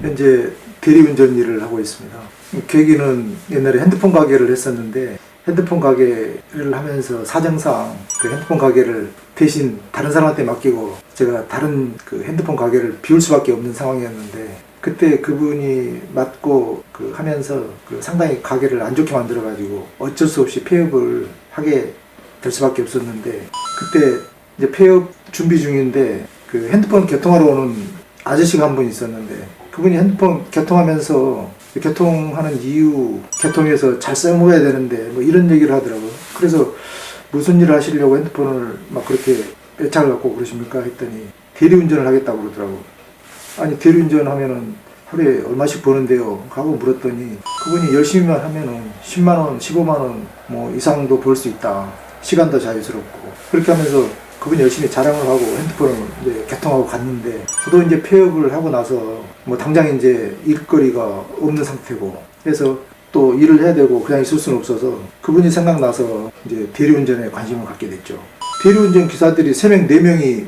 현재 대리운전 일을 하고 있습니다. 계기는 옛날에 핸드폰 가게를 했었는데 핸드폰 가게를 하면서 사정상 그 핸드폰 가게를 대신 다른 사람한테 맡기고 제가 다른 그 핸드폰 가게를 비울 수밖에 없는 상황이었는데 그때 그분이 맡고 하면서 상당히 가게를 안 좋게 만들어 가지고 어쩔 수 없이 폐업을 하게 될 수밖에 없었는데 그때 이제 폐업 준비 중인데 그 핸드폰 개통하러 오는 아저씨가 한 분 있었는데 그분이 핸드폰 개통하면서 개통하는 이유, 개통해서 잘 써먹어야 되는데 뭐 이런 얘기를 하더라고요. 그래서 무슨 일을 하시려고 핸드폰을 막 그렇게 애착을 갖고 그러십니까? 했더니 대리운전을 하겠다고 그러더라고요. 아니 대리운전 하면은 하루에 얼마씩 버는데요? 하고 물었더니 그분이 열심히만 하면은 10만원, 15만원 뭐 이상도 벌 수 있다. 시간도 자유스럽고 그렇게 하면서 그분이 열심히 자랑을 하고 핸드폰을 이제 개통하고 갔는데 저도 이제 폐업을 하고 나서 뭐 당장 이제 일거리가 없는 상태고 그래서 또 일을 해야 되고 그냥 있을 수는 없어서 그분이 생각나서 이제 대리운전에 관심을 갖게 됐죠. 대리운전 기사들이 3명, 4명이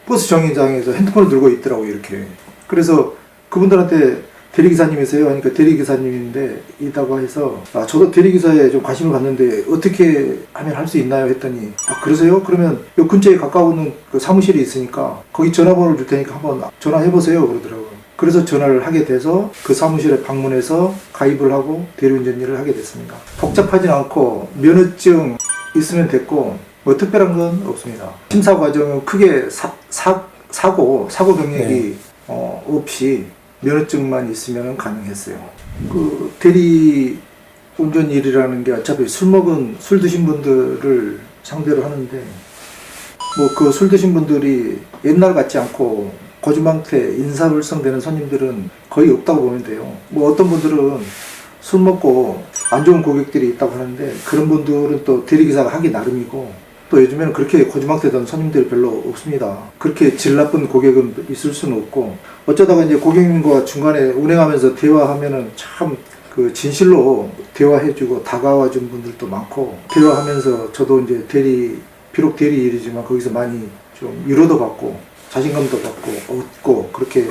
버스 정류장에서 핸드폰을 들고 있더라고요, 이렇게. 그래서 그분들한테 대리기사님이세요? 하니까 대리기사님인데 있다고 해서 저도 대리기사에 좀 관심을 갖는데 어떻게 하면 할 수 있나요? 했더니 그러세요? 그러면 요 근처에 가까운 그 사무실이 있으니까 거기 전화번호를 줄 테니까 한번 전화해보세요 그러더라고요. 그래서 전화를 하게 돼서 그 사무실에 방문해서 가입을 하고 대리운전 일을 하게 됐습니다. 복잡하진 않고 면허증 있으면 됐고 뭐 특별한 건 없습니다. 심사 과정은 크게 사고 경력이 없이 면허증만 있으면 가능했어요. 그 대리 운전 일이라는 게 어차피 술 드신 분들을 상대로 하는데 뭐 그 술 드신 분들이 옛날 같지 않고 고주망태 인사불성되는 손님들은 거의 없다고 보면 돼요. 뭐 어떤 분들은 술 먹고 안 좋은 고객들이 있다고 하는데 그런 분들은 또 대리기사가 하기 나름이고 또 요즘에는 그렇게 고주망태던 손님들이 별로 없습니다. 그렇게 질 나쁜 고객은 있을 수는 없고 어쩌다가 이제 고객님과 중간에 운행하면서 대화하면은 참 그 진실로 대화해주고 다가와준 분들도 많고 대화하면서 저도 이제 비록 대리 일이지만 거기서 많이 좀 위로도 받고 자신감도 받고 얻고 그렇게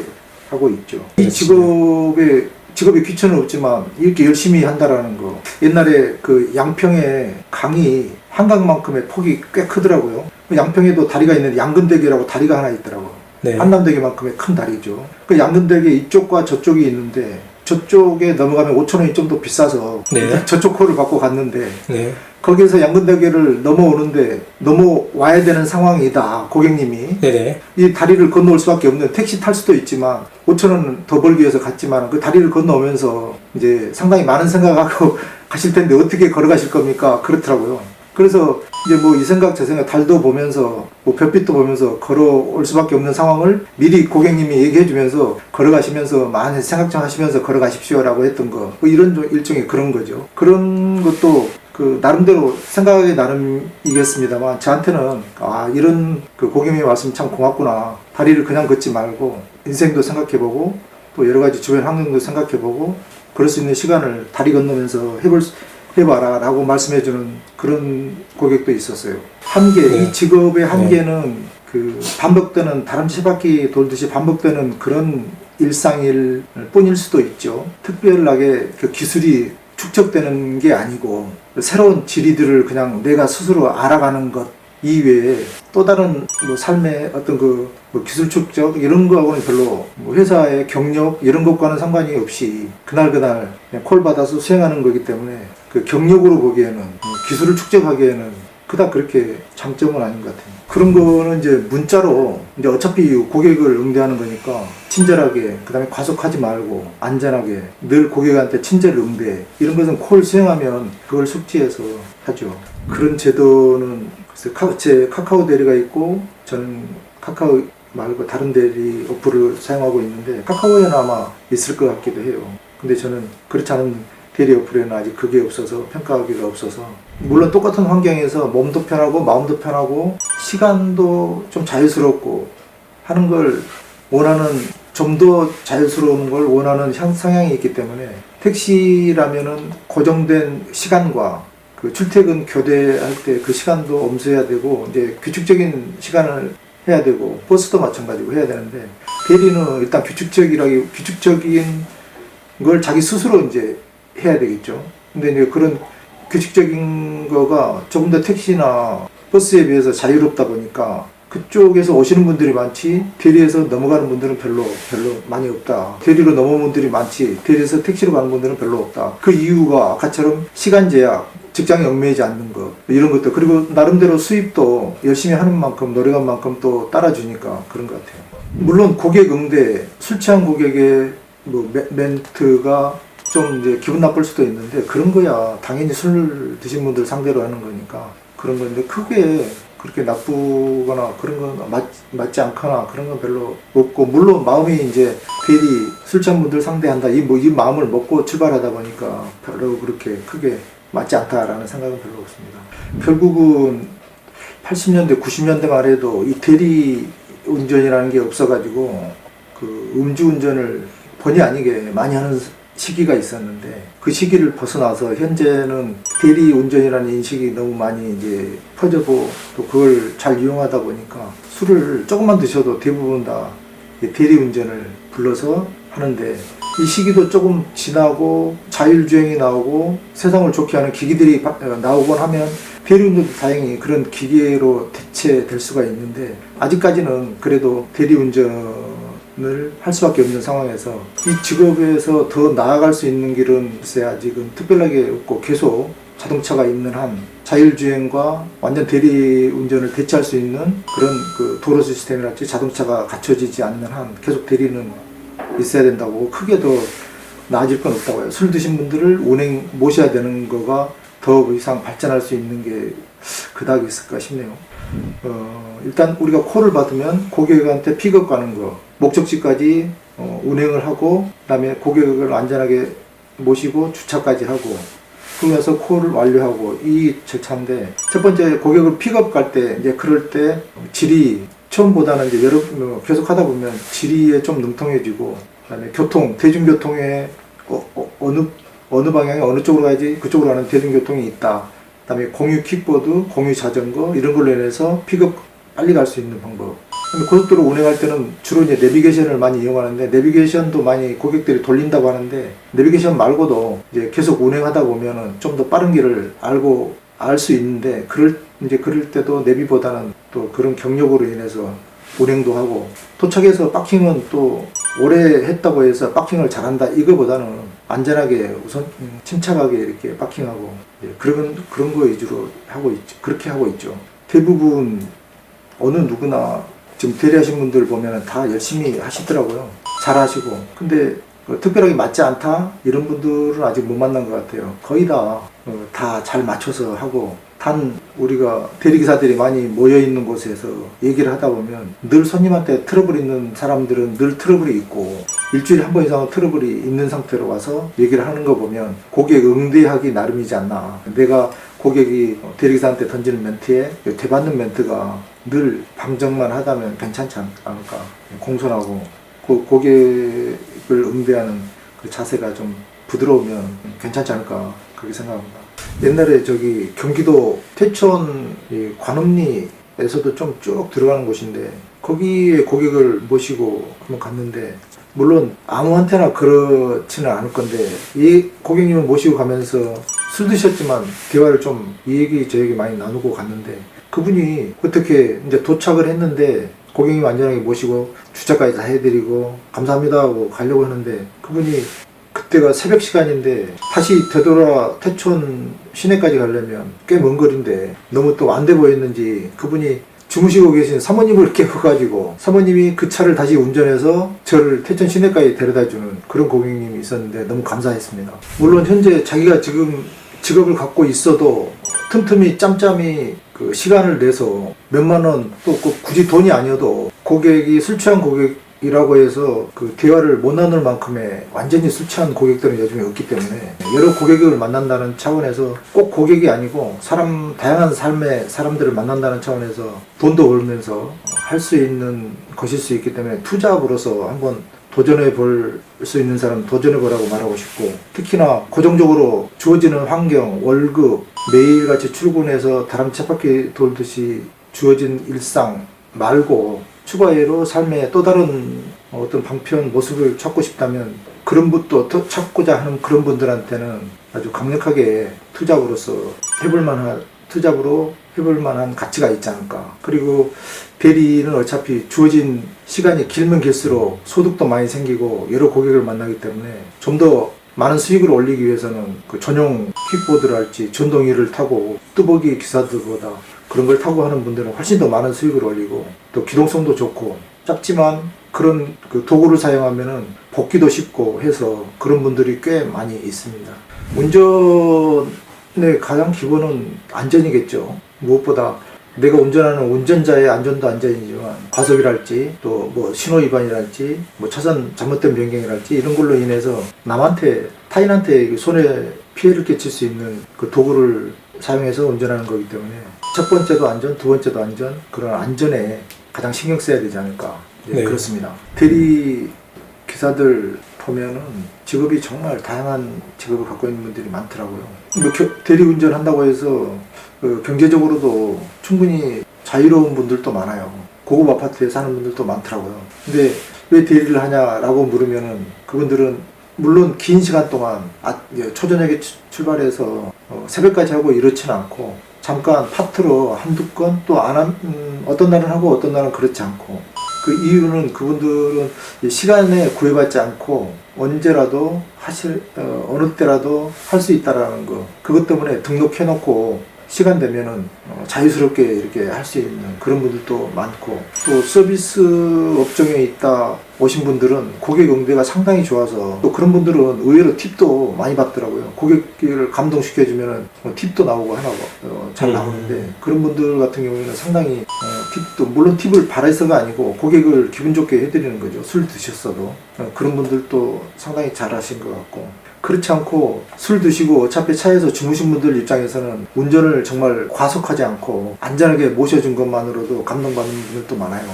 하고 있죠. 이 직업에 귀천은 없지만 이렇게 열심히 한다라는 거. 옛날에 그 양평에 강이 한강만큼의 폭이 꽤 크더라고요. 양평에도 다리가 있는데 양근대교라고 다리가 하나 있더라고요. 네. 한남대교만큼의 큰 다리죠. 그 양근대교 이쪽과 저쪽이 있는데 저쪽에 넘어가면 5,000원이 좀 더 비싸서 네. 저쪽 코를 받고 갔는데 네. 거기에서 양근대교를 넘어오는데 넘어와야 되는 상황이다. 고객님이 네네. 이 다리를 건너올 수밖에 없는 택시 탈 수도 있지만 5,000원 더 벌기 위해서 갔지만 그 다리를 건너오면서 이제 상당히 많은 생각하고 가실 텐데 어떻게 걸어가실 겁니까? 그렇더라고요. 그래서 이제 뭐 이 생각 저 생각 달도 보면서 뭐 별빛도 보면서 걸어올 수밖에 없는 상황을 미리 고객님이 얘기해 주면서 걸어가시면서 많이 생각 좀 하시면서 걸어가십시오라고 했던 거 뭐 이런 일종의 그런 거죠. 그런 것도 그 나름대로 생각하기 나름이겠습니다만 저한테는 이런 그 고객님의 말씀 참 고맙구나. 다리를 그냥 걷지 말고 인생도 생각해보고 또 여러 가지 주변 환경도 생각해보고 그럴 수 있는 시간을 다리 건너면서 해봐라 라고 말씀해주는 그런 고객도 있었어요. 이 직업의 한계는 그 반복되는 다람쥐 바퀴 돌듯이 반복되는 그런 일상일 뿐일 수도 있죠. 특별하게 그 기술이 축적되는 게 아니고 새로운 지리들을 그냥 내가 스스로 알아가는 것 이외에 또 다른 뭐 삶의 어떤 뭐 기술 축적 이런 거하고는 별로 뭐 회사의 경력 이런 것과는 상관이 없이 그날 그냥 콜 받아서 수행하는 거기 때문에 그 경력으로 보기에는 기술을 축적하기에는 그닥 그렇게 장점은 아닌 것 같아요. 그런 거는 이제 문자로 이제 어차피 고객을 응대하는 거니까 친절하게 그다음에 과속하지 말고 안전하게 늘 고객한테 친절 응대 이런 것은 콜 수행하면 그걸 숙지해서 하죠. 그런 제도는 제 카카오 대리가 있고 저는 카카오 말고 다른 대리 어플을 사용하고 있는데 카카오에는 아마 있을 것 같기도 해요. 근데 저는 그렇지 않은 대리 어플에는 아직 그게 없어서 평가하기가 없어서 물론 똑같은 환경에서 몸도 편하고 마음도 편하고 시간도 좀 자유스럽고 하는 걸 원하는 좀 더 자유스러운 걸 원하는 성향이 있기 때문에 택시라면은 고정된 시간과 그 출퇴근 교대할 때 그 시간도 엄수해야 되고 이제 규칙적인 시간을 해야 되고 버스도 마찬가지고 해야 되는데 대리는 일단 규칙적인 걸 자기 스스로 이제 해야 되겠죠. 근데 이제 그런 규칙적인 거가 조금 더 택시나 버스에 비해서 자유롭다 보니까 그쪽에서 오시는 분들이 많지 대리에서 넘어가는 분들은 별로 많이 없다. 대리로 넘어온 분들이 많지 대리에서 택시로 가는 분들은 별로 없다. 그 이유가 아까처럼 시간 제약, 직장에 얽매이지 않는 것 이런 것들, 그리고 나름대로 수입도 열심히 하는 만큼 노력한 만큼 또 따라주니까 그런 것 같아요. 물론 고객 응대, 술 취한 고객의 뭐 멘트가 좀 이제 기분 나쁠 수도 있는데 그런 거야 당연히 술 드신 분들 상대로 하는 거니까 그런 건데 크게 그렇게 나쁘거나 그런 건 맞지 않거나 그런 건 별로 없고, 물론 마음이 이제 대리 술 취한 분들 상대한다 이 마음을 먹고 출발하다 보니까 별로 그렇게 크게 맞지 않다라는 생각은 별로 없습니다. 결국은 80년대 90년대 말에도 이 대리 운전이라는 게 없어가지고 그 음주운전을 본의 아니게 많이 하는 시기가 있었는데 그 시기를 벗어나서 현재는 대리 운전이라는 인식이 너무 많이 이제 퍼져고 또 그걸 잘 이용하다 보니까 술을 조금만 드셔도 대부분 다 대리 운전을 불러서 하는데, 이 시기도 조금 지나고 자율주행이 나오고 세상을 좋게 하는 기기들이 나오곤 하면 대리운전도 다행히 그런 기계로 대체될 수가 있는데 아직까지는 그래도 대리운전을 할 수밖에 없는 상황에서 이 직업에서 더 나아갈 수 있는 길은 글쎄 아직은 특별하게 없고, 계속 자동차가 있는 한 자율주행과 완전 대리운전을 대체할 수 있는 그런 그 도로 시스템이랄지 자동차가 갖춰지지 않는 한 계속 대리는 있어야 된다고, 크게 더 나아질 건 없다고 해요. 술 드신 분들을 운행 모셔야 되는 거가 더 이상 발전할 수 있는 게 그닥 있을까 싶네요. 일단 우리가 콜을 받으면 고객한테 픽업 가는 거, 목적지까지 운행을 하고 그다음에 고객을 안전하게 모시고 주차까지 하고 그러면서 콜을 완료하고 이 절차인데, 첫 번째 고객을 픽업 갈 때 이제 그럴 때 질이 처음보다는 이제 계속 하다 보면 지리에 좀 능통해지고, 그다음에 대중교통에 어느 방향에 어느 쪽으로 가야지 그쪽으로 가는 대중교통이 있다. 그다음에 공유 킥보드, 공유 자전거 이런 걸로 인해서 픽업 빨리 갈 수 있는 방법. 그다음에 고속도로 운행할 때는 주로 이제 내비게이션을 많이 이용하는데 내비게이션도 많이 고객들이 돌린다고 하는데 내비게이션 말고도 이제 계속 운행하다 보면은 좀 더 빠른 길을 알 수 있는데 그럴 때도 내비보다는 또 그런 경력으로 인해서 운행도 하고, 도착해서 파킹은 또 오래 했다고 해서 파킹을 잘한다 이거보다는 안전하게 우선 침착하게 이렇게 파킹하고 그런 거 위주로 그렇게 하고 있죠. 대부분 어느 누구나 지금 대리하신 분들 보면 다 열심히 하시더라고요. 잘 하시고. 근데 특별하게 맞지 않다 이런 분들은 아직 못 만난 것 같아요. 거의 다 잘 맞춰서 하고, 단 우리가 대리기사들이 많이 모여있는 곳에서 얘기를 하다 보면 늘 손님한테 트러블 있는 사람들은 늘 트러블이 있고 일주일에 한 번 이상은 트러블이 있는 상태로 와서 얘기를 하는 거 보면 고객 응대하기 나름이지 않나. 내가 고객이 대리기사한테 던지는 멘트에 대받는 멘트가 늘 방정만 하다면 괜찮지 않을까. 공손하고 고객을 응대하는 그 자세가 좀 부드러우면 괜찮지 않을까 그렇게 생각합니다. 옛날에 경기도 태천 관음리에서도 좀 쭉 들어가는 곳인데 거기에 고객을 모시고 한번 갔는데, 물론 아무한테나 그렇지는 않을 건데 이 고객님을 모시고 가면서 술 드셨지만 대화를 좀 이 얘기 저 얘기 많이 나누고 갔는데, 그분이 어떻게 이제 도착을 했는데 고객님 안전하게 모시고 주차까지 다 해드리고 감사합니다 하고 가려고 하는데, 그분이 그때가 새벽 시간인데 다시 되돌아 태촌 시내까지 가려면 꽤 먼 거리인데 너무 또 안 돼 보였는지 그분이 주무시고 계신 사모님을 깨워가지고 사모님이 그 차를 다시 운전해서 저를 태천 시내까지 데려다주는 그런 고객님이 있었는데 너무 감사했습니다. 물론 현재 자기가 지금 직업을 갖고 있어도 틈틈이 짬짬이 그 시간을 내서 몇만 원, 또 굳이 돈이 아니어도 고객이 술 취한 고객이라고 해서 그 대화를 못 나눌 만큼의 완전히 술 취한 고객들은 요즘에 없기 때문에 여러 고객을 만난다는 차원에서 꼭 고객이 아니고 다양한 삶의 사람들을 만난다는 차원에서 돈도 벌면서 할 수 있는 것일 수 있기 때문에 투잡으로서 한번 도전해 볼 수 있는 사람은 도전해 보라고 말하고 싶고, 특히나 고정적으로 주어지는 환경, 월급, 매일같이 출근해서 다람 쳇바퀴 돌듯이 주어진 일상 말고 추가로 삶의 또 다른 어떤 방편 모습을 찾고 싶다면 그런 분도 찾고자 하는 그런 분들한테는 아주 강력하게 투잡으로 해볼 만한 가치가 있지 않을까. 그리고 대리는 어차피 주어진 시간이 길면 길수록 소득도 많이 생기고 여러 고객을 만나기 때문에 좀 더 많은 수익을 올리기 위해서는 그 전용 퀵보드랄지 전동이를 타고 뚜벅이 기사들보다 그런 걸 타고 하는 분들은 훨씬 더 많은 수익을 올리고 또 기동성도 좋고 작지만 그런 그 도구를 사용하면은 복귀도 쉽고 해서 그런 분들이 꽤 많이 있습니다. 운전의 가장 기본은 안전이겠죠. 무엇보다 내가 운전하는 운전자의 안전도 안전이지만 과속이랄지 또 뭐 신호 위반이랄지 뭐 차선 잘못된 변경이랄지 이런 걸로 인해서 타인한테 손에 피해를 끼칠 수 있는 그 도구를 사용해서 운전하는 거기 때문에 첫 번째도 안전, 두 번째도 안전, 그런 안전에 가장 신경 써야 되지 않을까. 네. 그렇습니다. 대리 기사들 보면은 직업이 정말 다양한 직업을 갖고 있는 분들이 많더라고요. 뭐 대리 운전 한다고 해서 경제적으로도 충분히 자유로운 분들도 많아요. 고급 아파트에 사는 분들도 많더라고요. 근데 왜 대리를 하냐라고 물으면은 그분들은 물론 긴 시간 동안 초저녁에 출발해서 새벽까지 하고 이렇지는 않고 잠깐 파트로 한두 건 또 어떤 날은 하고 어떤 날은 그렇지 않고 그 이유는 그분들은 시간에 구애받지 않고 언제라도 어느 때라도 할 수 있다라는 거 그것 때문에 등록해놓고 시간 되면은 자유스럽게 이렇게 할 수 있는 그런 분들도 많고 또 서비스 업종에 오신 분들은 고객 응대가 상당히 좋아서 또 그런 분들은 의외로 팁도 많이 받더라고요. 고객을 감동시켜주면은 팁도 나오고 잘 나오는데 그런 분들 같은 경우에는 상당히 팁도 물론 팁을 바라서가 아니고 고객을 기분 좋게 해드리는 거죠. 술 드셨어도 그런 분들도 상당히 잘하신 것 같고 그렇지 않고 술 드시고 어차피 차에서 주무신 분들 입장에서는 운전을 정말 과속하지 않고 안전하게 모셔준 것만으로도 감동받는 분들도 많아요.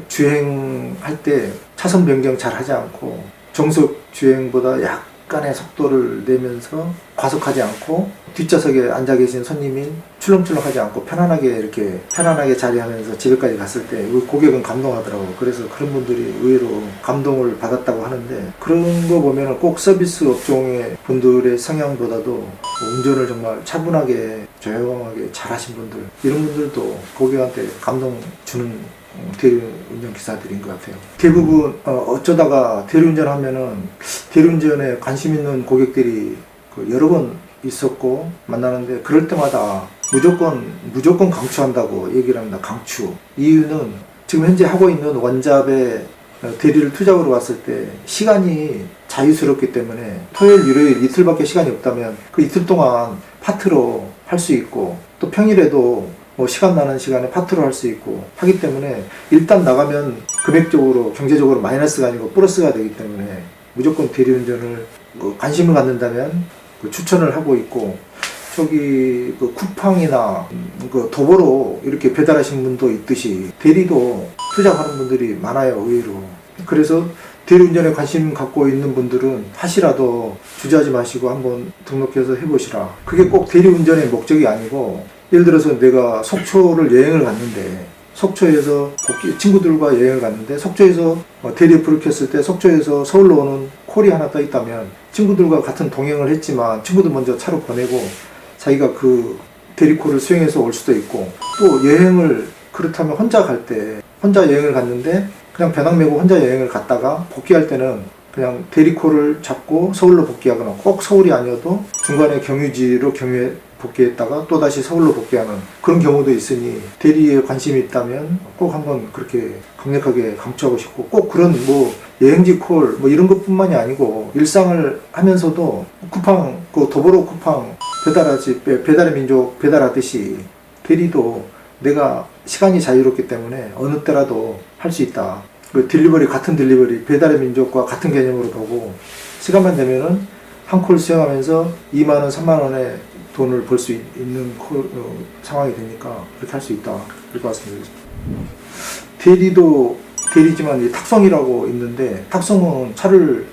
주행할 때 차선 변경 잘 하지 않고 정속 주행보다 약간의 속도를 내면서 과속하지 않고 뒷좌석에 앉아 계신 손님인 출렁출렁하지 않고 편안하게 자리하면서 집에까지 갔을 때 고객은 감동하더라고요. 그래서 그런 분들이 의외로 감동을 받았다고 하는데 그런 거 보면 꼭 서비스 업종의 분들의 성향보다도 운전을 정말 차분하게 조용하게 잘하신 분들 이런 분들도 고객한테 감동 주는 대리운전 기사들인 것 같아요. 대부분 어쩌다가 대리운전 하면은 대리운전에 관심 있는 고객들이 여러 번 있었고 만나는데 그럴 때마다 무조건 강추한다고 얘기를 합니다. 강추. 이유는 지금 현재 하고 있는 원잡의 대리를 투잡으로 갔을 때 시간이 자유스럽기 때문에 토요일, 일요일 이틀밖에 시간이 없다면 그 이틀 동안 파트로 할 수 있고 또 평일에도 시간 나는 시간에 파트로 할 수 있고 하기 때문에 일단 나가면 금액적으로 경제적으로 마이너스가 아니고 플러스가 되기 때문에 무조건 대리운전을 관심을 갖는다면 추천을 하고 있고 저기 쿠팡이나 도보로 이렇게 배달하신 분도 있듯이 대리도 투잡하는 분들이 많아요. 의외로. 그래서 대리운전에 관심 갖고 있는 분들은 하시라도 주저하지 마시고 한번 등록해서 해보시라. 그게 꼭 대리운전의 목적이 아니고 예를 들어서 내가 속초를 여행을 갔는데 속초에서 친구들과 여행을 갔는데 속초에서 대리에 불켰을 때 속초에서 서울로 오는 콜이 하나 떠 있다면 친구들과 같은 동행을 했지만 친구들 먼저 차로 보내고 자기가 그 대리콜을 수행해서 올 수도 있고 또 여행을 그렇다면 혼자 여행을 갔는데 그냥 배낭 메고 혼자 여행을 갔다가 복귀할 때는 그냥 대리콜을 잡고 서울로 복귀하거나 꼭 서울이 아니어도 중간에 경유지로 복귀했다가 또다시 서울로 복귀하는 그런 경우도 있으니 대리에 관심이 있다면 꼭 한번 그렇게 강력하게 강추하고 싶고 꼭 그런 여행지 콜 이런 것뿐만이 아니고 일상을 하면서도 쿠팡 도보로 쿠팡 배달의 민족 배달하듯이 대리도 내가 시간이 자유롭기 때문에 어느 때라도 할 수 있다. 같은 딜리버리 배달의 민족과 같은 개념으로 보고 시간만 되면은 한 콜 수행하면서 2만원 3만원의 돈을 벌 수 있는 상황이 되니까 그렇게 할 수 있다. 그럴 것 같습니다. 대리도 대리지만 탁송이라고 있는데 탁송은 차를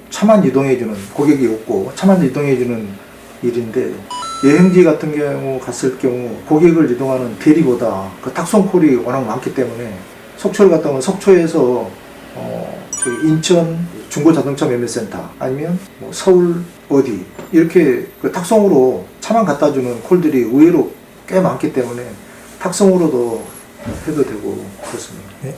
차만 이동해주는 고객이 없고 차만 이동해주는 일인데 여행지 같은 경우 갔을 경우 고객을 이동하는 대리보다 그 탁송콜이 워낙 많기 때문에 속초를 갔다 오면 속초에서 저기 인천 중고자동차 매매센터 아니면 뭐 서울 어디 이렇게 그 탁송으로 차만 갖다 주는 콜들이 의외로 꽤 많기 때문에 탁송으로도 해도 되고 그렇습니다. 네.